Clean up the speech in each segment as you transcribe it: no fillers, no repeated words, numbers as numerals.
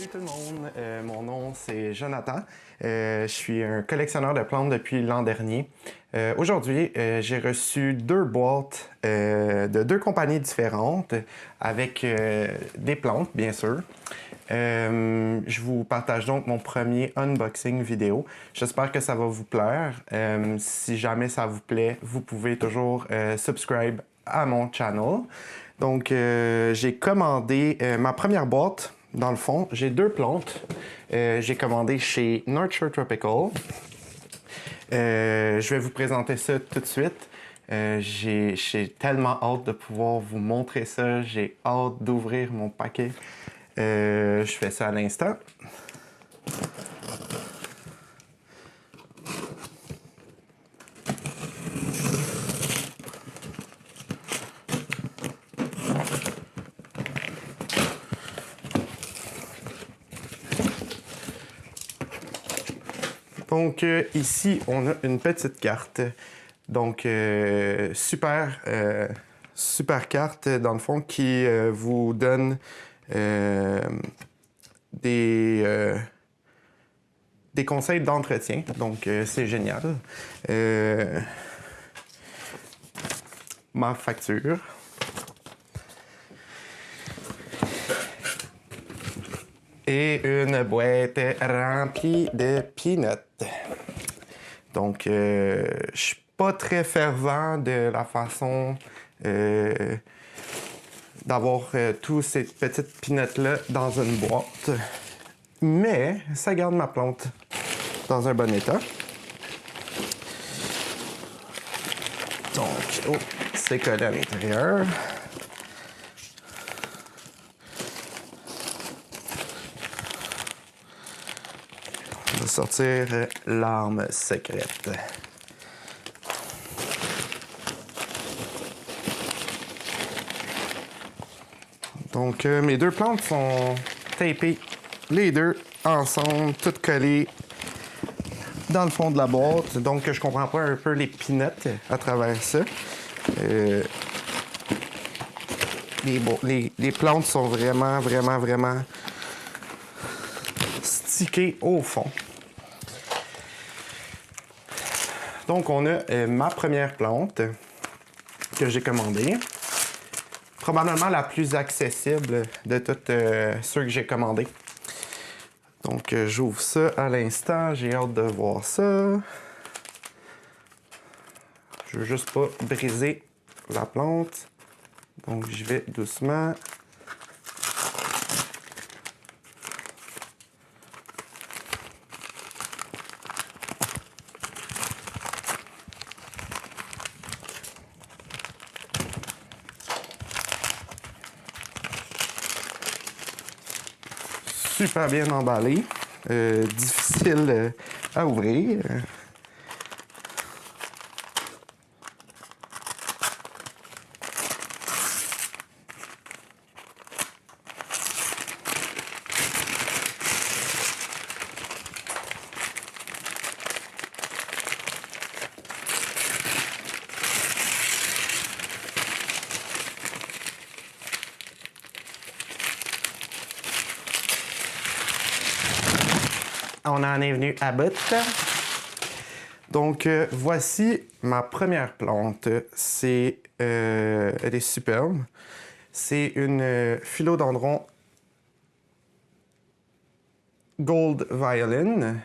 Salut tout le monde, mon nom c'est Jonathan. Je suis un collectionneur de plantes depuis l'an dernier. Aujourd'hui, j'ai reçu 2 boîtes de 2 compagnies différentes avec des plantes, bien sûr. Je vous partage donc mon premier unboxing vidéo. J'espère que ça va vous plaire. Si jamais ça vous plaît, vous pouvez toujours subscribe à mon channel. Donc, j'ai commandé ma première boîte. Dans le fond, j'ai 2 plantes. J'ai commandé chez Nurture Tropical. Je vais vous présenter ça tout de suite. J'ai tellement hâte de pouvoir vous montrer ça. J'ai hâte d'ouvrir mon paquet. Je fais ça à l'instant. Donc ici, on a une petite carte. Donc super carte dans le fond qui vous donne des conseils d'entretien. Donc c'est génial. Ma facture. Et une boîte remplie de peanuts. Donc, je suis pas très fervent de la façon d'avoir tous ces petites peanuts-là dans une boîte. Mais ça garde ma plante dans un bon état. Donc, oh, c'est collé à l'intérieur. On va sortir l'arme secrète. Donc, mes 2 plantes sont tapées, les 2 ensemble, toutes collées dans le fond de la boîte. Donc, je comprends pas un peu les peanuts à travers ça. Les plantes sont vraiment stickées au fond. Donc, on a ma première plante que j'ai commandée. Probablement la plus accessible de toutes ceux que j'ai commandés. Donc, j'ouvre ça à l'instant. J'ai hâte de voir ça. Je veux juste pas briser la plante. Donc, j'y vais doucement. Super bien emballé. Difficile à ouvrir. On en est venu à bout. Donc, voici ma première plante. Elle est superbe. C'est une philodendron Gold Violin.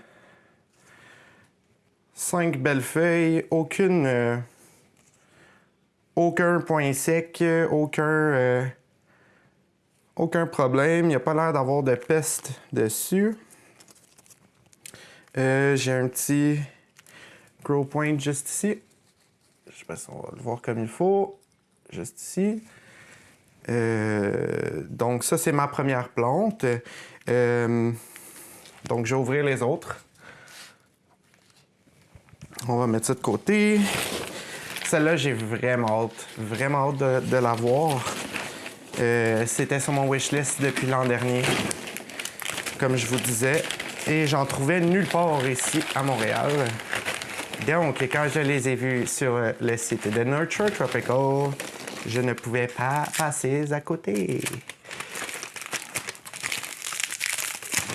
5 belles feuilles, aucun point sec, aucun problème. Il n'y a pas l'air d'avoir de peste dessus. J'ai un petit grow point juste ici. Je sais pas si on va le voir comme il faut. Juste ici. Donc ça, c'est ma première plante. Donc je vais ouvrir les autres. On va mettre ça de côté. Celle-là, j'ai vraiment hâte de la voir. C'était sur mon wishlist depuis l'an dernier, comme je vous disais. Et j'en trouvais nulle part ici à Montréal. Donc, quand je les ai vus sur le site de Nurture Tropical, je ne pouvais pas passer à côté.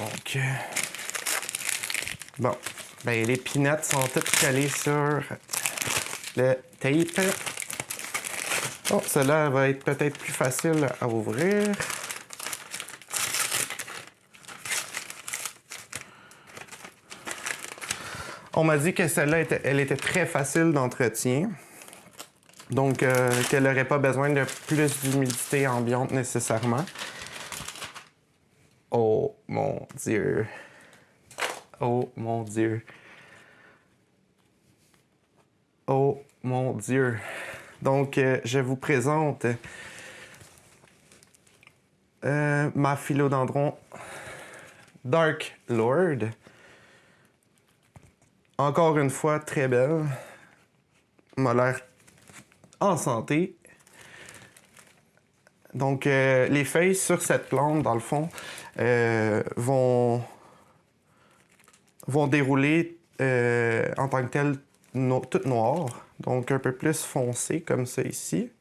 Donc, bon, ben les pinettes sont toutes collées sur le tape. Oh, celle-là va être peut-être plus facile à ouvrir. On m'a dit que celle-là elle était très facile d'entretien. Donc, qu'elle n'aurait pas besoin de plus d'humidité ambiante nécessairement. Oh mon Dieu. Oh mon Dieu. Oh mon Dieu. Donc, je vous présente ma philodendron Dark Lord. Encore une fois, très belle. M'a l'air en santé. Donc, les feuilles sur cette plante, dans le fond, vont dérouler en tant que telles toutes noires. Donc, un peu plus foncées, comme ça ici.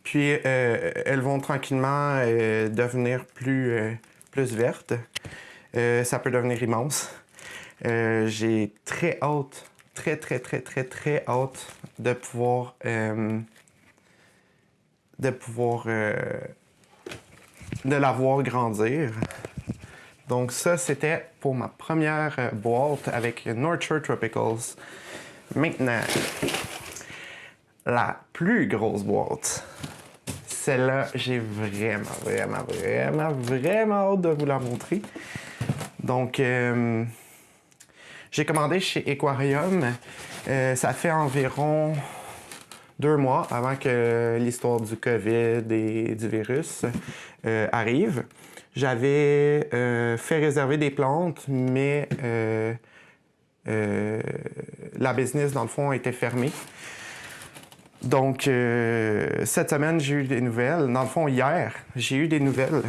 Puis, elles vont tranquillement devenir plus vertes. Ça peut devenir immense. J'ai très hâte, très hâte de pouvoir de la voir grandir. Donc ça, c'était pour ma première boîte avec Nurture Tropicals. Maintenant, la plus grosse boîte. Celle-là, j'ai vraiment hâte de vous la montrer. Donc, j'ai commandé chez Aquarium. Ça fait environ 2 mois avant que l'histoire du COVID et du virus arrive. J'avais fait réserver des plantes, mais la business, dans le fond, était fermée. Donc, cette semaine, j'ai eu des nouvelles. Dans le fond, hier, j'ai eu des nouvelles.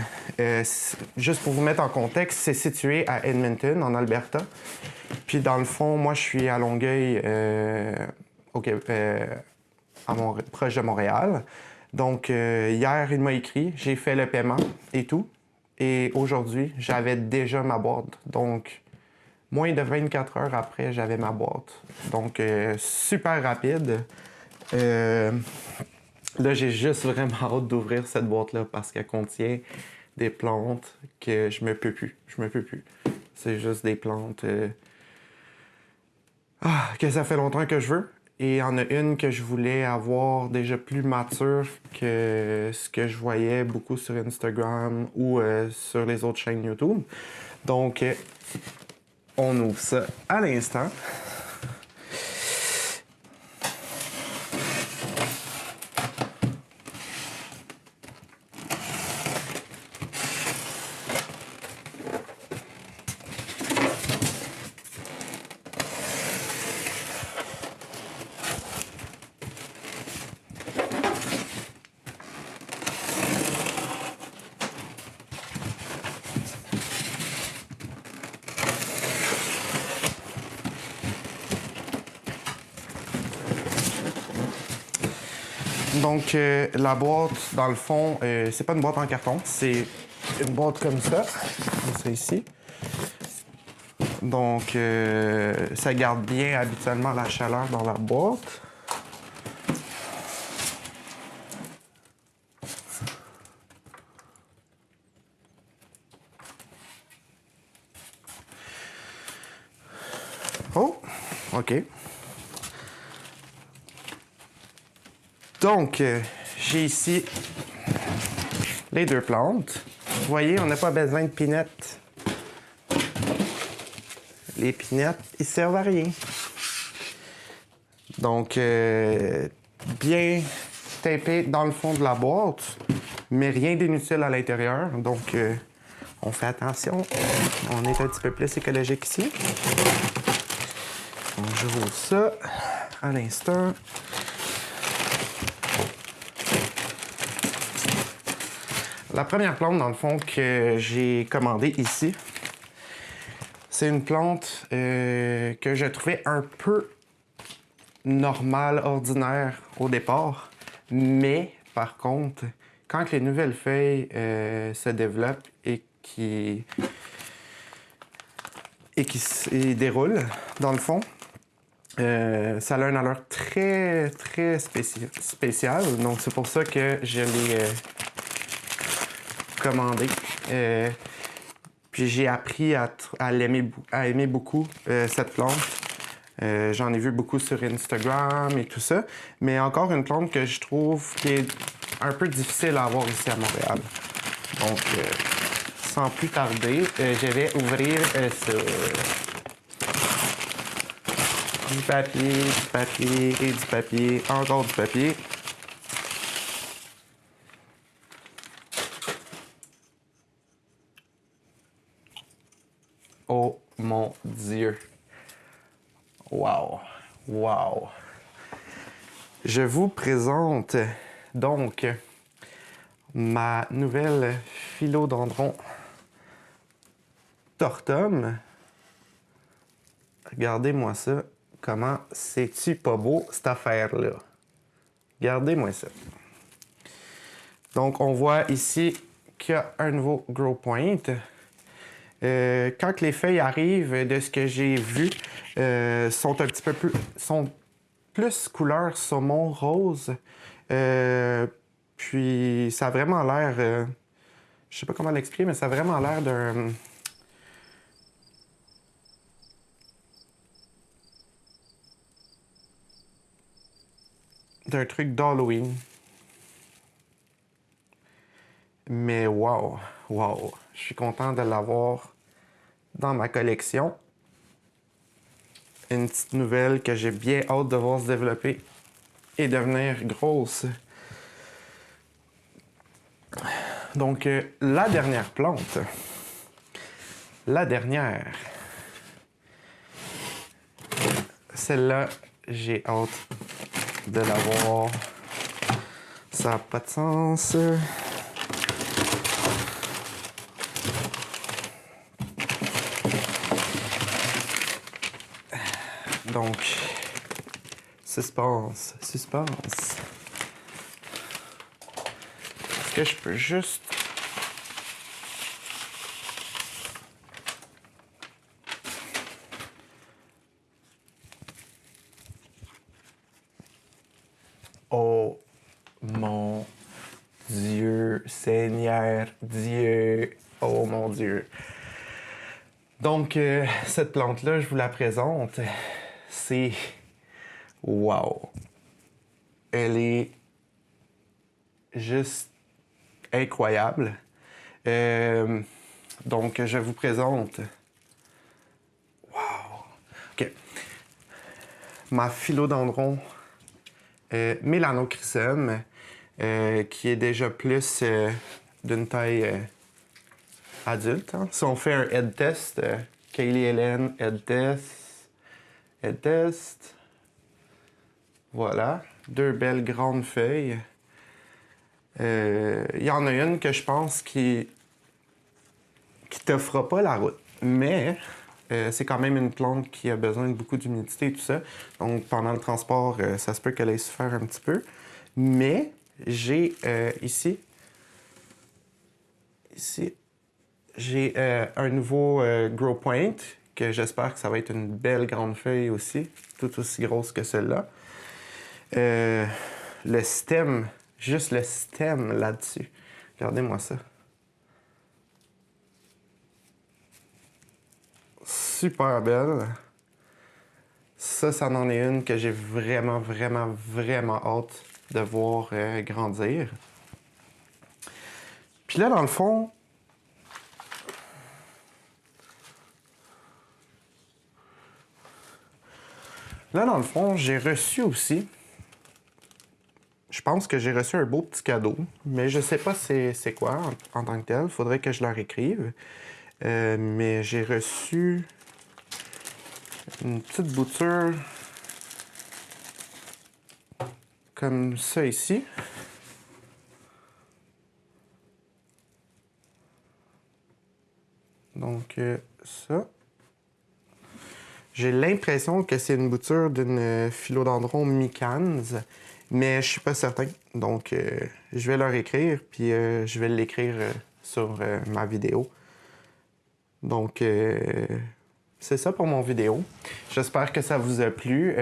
Juste pour vous mettre en contexte, c'est situé à Edmonton, en Alberta. Puis, dans le fond, moi, je suis à Longueuil, proche de Montréal. Donc, hier, il m'a écrit, j'ai fait le paiement et tout. Et aujourd'hui, j'avais déjà ma boîte. Donc, moins de 24 heures après, j'avais ma boîte. Donc, super rapide. Là, j'ai juste vraiment hâte d'ouvrir cette boîte-là parce qu'elle contient des plantes que je me peux plus. C'est juste des plantes que ça fait longtemps que je veux. Et il y en a une que je voulais avoir déjà plus mature que ce que je voyais beaucoup sur Instagram ou sur les autres chaînes YouTube. Donc, on ouvre ça à l'instant. Donc, la boîte, dans le fond, c'est pas une boîte en carton, c'est une boîte comme ça ici. Donc, ça garde bien habituellement la chaleur dans la boîte. Oh, OK. Donc, j'ai ici les 2 plantes. Vous voyez, on n'a pas besoin de pinettes. Les pinettes, ils servent à rien. Donc, bien tapé dans le fond de la boîte, mais rien d'inutile à l'intérieur. Donc, on fait attention. On est un petit peu plus écologique ici. Donc, je roule ça à l'instant. La première plante, dans le fond, que j'ai commandée ici, c'est une plante que je trouvais un peu normale, ordinaire au départ. Mais, par contre, quand les nouvelles feuilles se développent et qui et qui se déroule dans le fond. Ça a une allure très, très spéciale. Donc, c'est pour ça que je l'ai commandé. Puis, j'ai appris à aimer beaucoup cette plante. J'en ai vu beaucoup sur Instagram et tout ça. Mais encore une plante que je trouve qui est un peu difficile à avoir ici à Montréal. Donc, sans plus tarder, je vais ouvrir ça. Du papier et du papier, encore du papier. Oh mon Dieu! Wow! Wow! Je vous présente donc ma nouvelle philodendron tortum. Regardez-moi ça. Comment c'est-tu pas beau, cette affaire-là? Regardez-moi ça. Donc, on voit ici qu'il y a un nouveau grow point. Quand les feuilles arrivent, de ce que j'ai vu, sont un petit peu plus couleur saumon rose. Puis, ça a vraiment l'air... je sais pas comment l'expliquer, mais ça a vraiment l'air d'un truc d'Halloween. Mais wow, wow, je suis content de l'avoir dans ma collection. Une petite nouvelle que j'ai bien hâte de voir se développer et devenir grosse. Donc, la dernière plante. La dernière. Celle-là, j'ai hâte de l'avoir. Ça n'a pas de sens. Donc, suspense. Est-ce que je peux juste... Oh mon Dieu, Seigneur Dieu, oh mon Dieu. Donc, cette plante-là, je vous la présente. C'est... Wow! Elle est juste incroyable. Donc, je vous présente... Wow! OK. Ma philodendron Melanochrysum, qui est déjà plus d'une taille adulte. Hein. Si on fait un head test, Kaylee Hélène, head test. Voilà, deux belles grandes feuilles. Il y en a une que je pense qui te fera pas la route, mais c'est quand même une plante qui a besoin de beaucoup d'humidité et tout ça. Donc pendant le transport, ça se peut qu'elle ait souffert un petit peu. Mais j'ai ici, j'ai un nouveau grow point que j'espère que ça va être une belle grande feuille aussi, tout aussi grosse que celle-là. Le stem, juste le stem là-dessus. Regardez-moi ça. Super belle. Ça en est une que j'ai vraiment hâte de voir grandir. Puis là, dans le fond, j'ai reçu aussi... Je pense que j'ai reçu un beau petit cadeau, mais je sais pas c'est quoi en tant que tel. Il faudrait que je leur écrive. Mais j'ai reçu une petite bouture comme ça ici. Donc, ça. J'ai l'impression que c'est une bouture d'une philodendron micans, mais je suis pas certain. Donc, je vais leur écrire, puis je vais l'écrire sur ma vidéo. Donc, c'est ça pour mon vidéo. J'espère que ça vous a plu.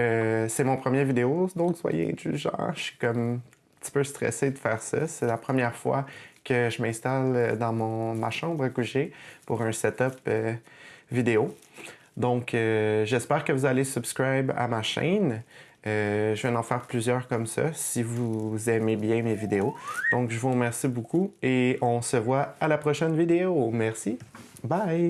C'est mon premier vidéo, donc soyez indulgents. Je suis comme un petit peu stressé de faire ça. C'est la première fois que je m'installe dans ma chambre à coucher pour un setup vidéo. Donc, j'espère que vous allez subscribe à ma chaîne. Je vais en faire plusieurs comme ça si vous aimez bien mes vidéos. Donc, je vous remercie beaucoup et on se voit à la prochaine vidéo. Merci. Bye!